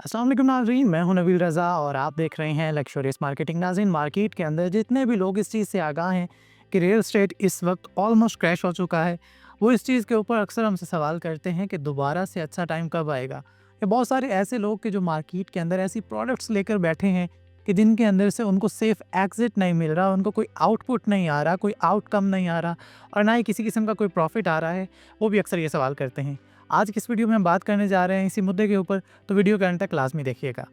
अस्सलाम वालेकुम नाज़रीन, मैं हूं नबील रज़ा और आप देख रहे हैं लक्ज़रियस मार्केटिंग। नाज़रीन, मार्केट के अंदर जितने भी लोग इस चीज़ से आगाह हैं कि रियल एस्टेट इस वक्त ऑलमोस्ट क्रैश हो चुका है, वो इस चीज़ के ऊपर अक्सर हमसे सवाल करते हैं कि दोबारा से अच्छा टाइम कब आएगा। ये बहुत सारे ऐसे लोग कि जो मार्केट के अंदर ऐसी प्रोडक्ट्स लेकर बैठे हैं कि जिनके अंदर से उनको सेफ एग्जिट नहीं मिल रहा, उनको कोई आउटपुट नहीं आ रहा, कोई आउटकम नहीं आ रहा और ना ही किसी किस्म का कोई प्रॉफिट आ रहा है। वो भी अक्सर ये सवाल करते हैं। आज की इस वीडियो में हम बात करने जा रहे हैं इसी मुद्दे के ऊपर, तो वीडियो के अंत तक लाजमी देखिएगा।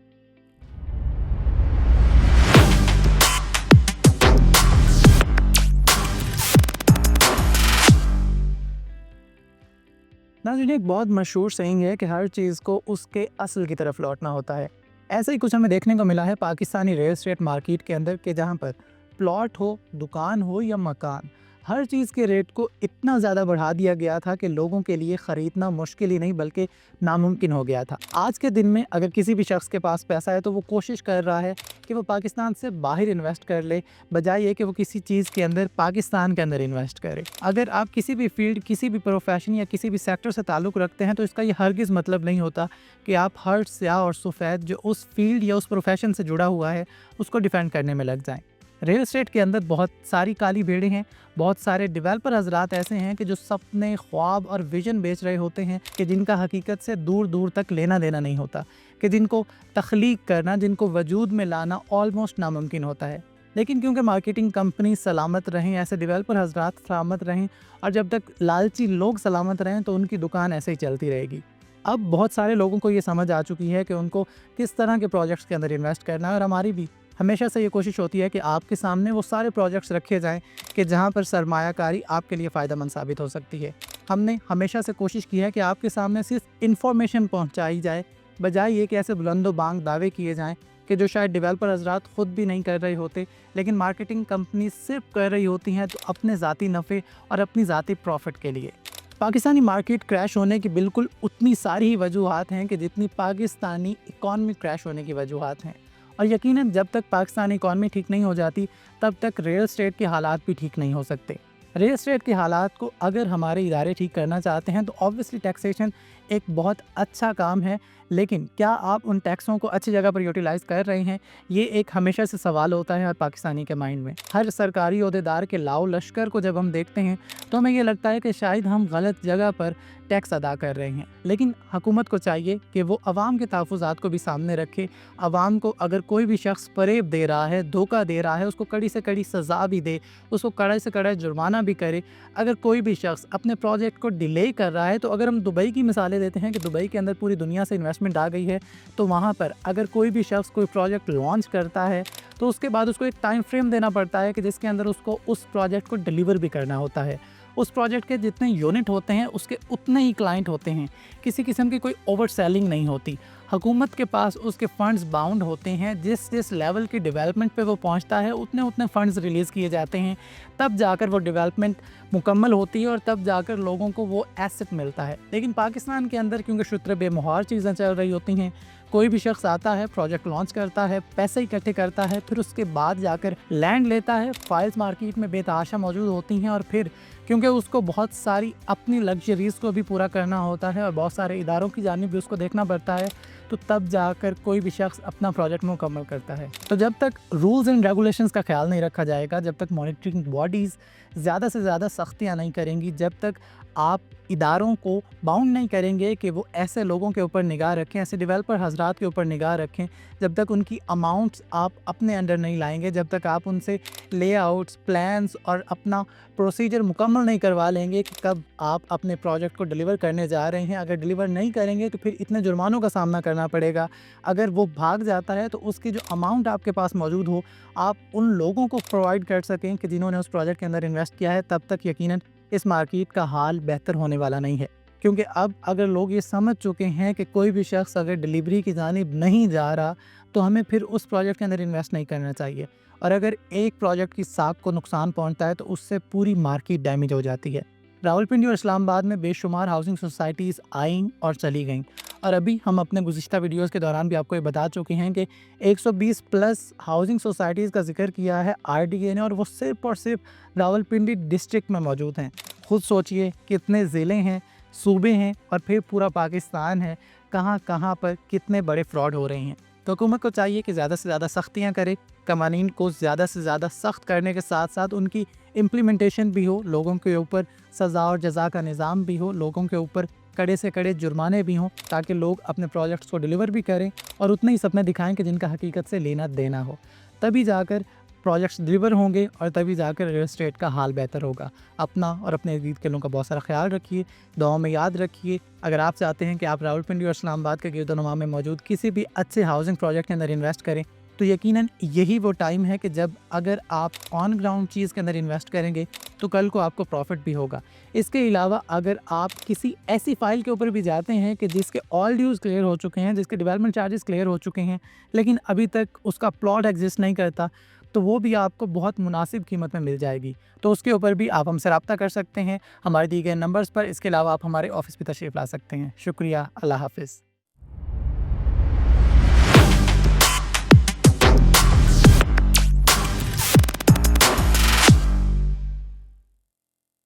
नाज़रीन, एक बहुत मशहूर सेइंग है कि हर चीज़ को उसके असल की तरफ लौटना होता है। ऐसा ही कुछ हमें देखने को मिला है पाकिस्तानी रियल एस्टेट मार्केट के अंदर कि जहाँ पर प्लॉट हो, दुकान हो या मकान, हर चीज़ के रेट को इतना ज़्यादा बढ़ा दिया गया था कि लोगों के लिए ख़रीदना मुश्किल ही नहीं बल्कि नामुमकिन हो गया था। आज के दिन में अगर किसी भी शख्स के पास पैसा है तो वो कोशिश कर रहा है कि वो पाकिस्तान से बाहर इन्वेस्ट कर ले, बजाय ये कि वो किसी चीज़ के अंदर पाकिस्तान के अंदर इन्वेस्ट करे। अगर आप किसी भी फील्ड, किसी भी प्रोफेशन या किसी भी सेक्टर से ताल्लुक़ रखते हैं तो इसका ये हरगिज़ मतलब नहीं होता कि आप हर स्याह और सफ़ेद जो उस फील्ड या उस प्रोफेशन से जुड़ा हुआ है उसको डिफेंड करने में लग जाएँ। रियल एस्टेट के अंदर बहुत सारी काली भेड़ें हैं, बहुत सारे डेवलपर हजरात ऐसे हैं कि जो सपने, ख्वाब और विजन बेच रहे होते हैं कि जिनका हकीकत से दूर दूर तक लेना देना नहीं होता, कि जिनको तख्लीक करना, जिनको वजूद में लाना ऑलमोस्ट नामुमकिन होता है। लेकिन क्योंकि मार्केटिंग कंपनी सलामत रहें, ऐसे डेवलपर हजरात सलामत रहें और जब तक लालची लोग सलामत रहें तो उनकी दुकान ऐसे ही चलती रहेगी। अब बहुत सारे लोगों को ये समझ आ चुकी है कि उनको किस तरह के प्रोजेक्ट्स के अंदर इन्वेस्ट करना है और हमारी भी हमेशा से ये कोशिश होती है कि आपके सामने वो सारे प्रोजेक्ट्स रखे जाएं कि जहां पर सरमायाकारी आपके लिए फ़ायदेमंद साबित हो सकती है। हमने हमेशा से कोशिश की है कि आपके सामने सिर्फ इन्फॉर्मेशन पहुंचाई जाए, बजाय ये कि ऐसे बुलंदो बांग दावे किए जाएं कि जो शायद डेवलपर हजरात ख़ुद भी नहीं कर रहे होते, लेकिन मार्केटिंग कंपनी सिर्फ कर रही होती हैं तो अपने ज़ाती नफ़े और अपनी ज़ाती प्रॉफिट के लिए। पाकिस्तानी मार्केट क्रैश होने की बिल्कुल उतनी सारी ही वजूहात हैं कि जितनी पाकिस्तानी इकॉनमी क्रैश होने की वजूहात हैं। और यकीनन जब तक पाकिस्तानी इकॉनमी ठीक नहीं हो जाती तब तक रियल एस्टेट के हालात भी ठीक नहीं हो सकते। रियल एस्टेट के हालात को अगर हमारे इदारे ठीक करना चाहते हैं तो ऑब्वियसली टैक्सेशन एक बहुत अच्छा काम है, लेकिन क्या आप उन टैक्सों को अच्छी जगह पर यूटिलाइज़ कर रहे हैं, ये एक हमेशा से सवाल होता है हर पाकिस्तानी के माइंड में। हर सरकारी ओहदेदार के लाओ लश्कर को जब हम देखते हैं तो हमें ये लगता है कि शायद हम गलत जगह पर टैक्स अदा कर रहे हैं, लेकिन हुकूमत को चाहिए कि वो अवाम के तहफ़्फ़ुज़ात को भी सामने रखे। अवाम को अगर कोई भी शख्स फ़रेब दे रहा है, धोखा दे रहा है, उसको कड़ी से कड़ी सज़ा भी दे, उसको कड़े से कड़ा जुर्माना भी करे। अगर कोई भी शख्स अपने प्रोजेक्ट को डिले कर रहा है, तो अगर हम दुबई की मिसालें देते हैं कि दुबई के अंदर पूरी दुनिया से इन्वेस्टमेंट आ गई है, तो वहाँ पर अगर कोई भी शख्स कोई प्रोजेक्ट लॉन्च करता है तो उसके बाद उसको एक टाइम फ्रेम देना पड़ता है कि जिसके अंदर उसको उस प्रोजेक्ट को डिलीवर भी करना होता है। उस प्रोजेक्ट के जितने यूनिट होते हैं उसके उतने ही क्लाइंट होते हैं, किसी किस्म की कोई ओवर सेलिंग नहीं होती। हुकूमत के पास उसके फ़ंड्स बाउंड होते हैं, जिस जिस लेवल की डेवलपमेंट पे वो पहुंचता है उतने उतने फ़ंड्स रिलीज़ किए जाते हैं, तब जाकर वो डेवलपमेंट मुकम्मल होती है और तब जाकर लोगों को वो एसेट मिलता है। लेकिन पाकिस्तान के अंदर क्योंकि शुत्र बेमुहार चीज़ें चल रही होती हैं, कोई भी शख्स आता है, प्रोजेक्ट लॉन्च करता है, पैसे इकट्ठे करता है, फिर उसके बाद जाकर लैंड लेता है, फाइल्स मार्केट में बेतहाशा मौजूद होती हैं और फिर क्योंकि उसको बहुत सारी अपनी लग्जरीज़ को भी पूरा करना होता है और बहुत सारे इदारों की जानिब भी उसको देखना पड़ता है, तो तब जाकर कोई भी शख्स अपना प्रोजेक्ट मुकम्मल करता है। तो जब तक रूल्स एंड रेगुलेशंस का ख्याल नहीं रखा जाएगा, जब तक मॉनिटरिंग बॉडीज़ ज़्यादा से ज़्यादा सख्तियाँ नहीं करेंगी, जब तक आप इदारों को बाउंड नहीं करेंगे कि वो ऐसे लोगों के ऊपर निगाह रखें, ऐसे डेवलपर हजरात के ऊपर निगाह रखें, जब तक उनकी अमाउंट्स आप अपने अंडर नहीं लाएंगे, जब तक आप उनसे लेआउट्स, प्लान्स और अपना प्रोसीजर मुकम्मल नहीं करवा लेंगे कि कब आप अपने प्रोजेक्ट को डिलीवर करने जा रहे हैं। अगर डिलीवर नहीं करेंगे तो फिर इतने जुर्मानों का सामना करना पड़ेगा। अगर वो भाग जाता है तो उसकी जो अमाउंट आपके पास मौजूद हो, आप उन लोगों को प्रोवाइड कर सकें कि जिन्होंने उस प्रोजेक्ट के अंदर इन्वेस्ट किया है, तब तक यकीनन इस मार्केट का हाल बेहतर होने वाला नहीं है। क्योंकि अब अगर लोग ये समझ चुके हैं कि कोई भी शख्स अगर डिलीवरी की जानिब नहीं जा रहा तो हमें फिर उस प्रोजेक्ट के अंदर इन्वेस्ट नहीं करना चाहिए, और अगर एक प्रोजेक्ट की साख को नुकसान पहुंचता है तो उससे पूरी मार्केट डैमेज हो जाती है। रावलपिंडी और इस्लामाबाद में बेशुमार हाउसिंग सोसाइटीज़ आईं और चली गईं, और अभी हम अपने गुज़िश्ता वीडियोज़ के दौरान भी आपको ये बता चुके हैं कि 120 प्लस हाउसिंग सोसाइटीज़ का जिक्र किया है RDA ने, और वो सिर्फ और सिर्फ रावलपिंडी डिस्ट्रिक्ट में मौजूद हैं। खुद सोचिए कितने ज़िले हैं, सूबे हैं और फिर पूरा पाकिस्तान है कहाँ पर कितने बड़े फ्रॉड हो रहे हैं। तो हुकूमत को चाहिए कि ज़्यादा से ज़्यादा सख्तियाँ करे, कवानीन को ज़्यादा से ज़्यादा सख्त करने के साथ साथ उनकी इम्प्लीमेंटेशन भी हो, लोगों के ऊपर सज़ा और जज़ा का निज़ाम भी हो, लोगों के ऊपर कड़े से कड़े जुर्माने भी हों, ताकि लोग अपने प्रोजेक्ट्स को डिलीवर भी करें और उतने ही सपने दिखाएं कि जिनका हकीकत से लेना देना हो। तभी जाकर प्रोजेक्ट्स डिलीवर होंगे और तभी जाकर रियल एस्टेट का हाल बेहतर होगा। अपना और अपने इर्द के लोगों का बहुत सारा ख्याल रखिए, दुआओं में याद रखिए। अगर आप चाहते हैं कि आप रावलपिंडी और इस्लामाबाद के गिरदोनुमा में मौजूद किसी भी अच्छे हाउसिंग प्रोजेक्ट के अंदर इन्वेस्ट करें, तो यकीनन यही वो टाइम है कि जब अगर आप ऑन ग्राउंड चीज़ के अंदर इन्वेस्ट करेंगे तो कल को आपको प्रॉफिट भी होगा। इसके अलावा अगर आप किसी ऐसी फ़ाइल के ऊपर भी जाते हैं कि जिसके ऑल ड्यूज़ क्लियर हो चुके हैं, जिसके डेवलपमेंट चार्जेस क्लियर हो चुके हैं, लेकिन अभी तक उसका प्लॉट एग्जिस्ट नहीं करता, तो वो भी आपको बहुत मुनासिब कीमत में मिल जाएगी। तो उसके ऊपर भी आप हमसे रब्ता कर सकते हैं हमारे दिए गए नंबर्स पर। इसके अलावा आप हमारे ऑफ़िस भी तशरीफ़ ला सकते हैं। शुक्रिया, अल्लाह हाफ़िज़।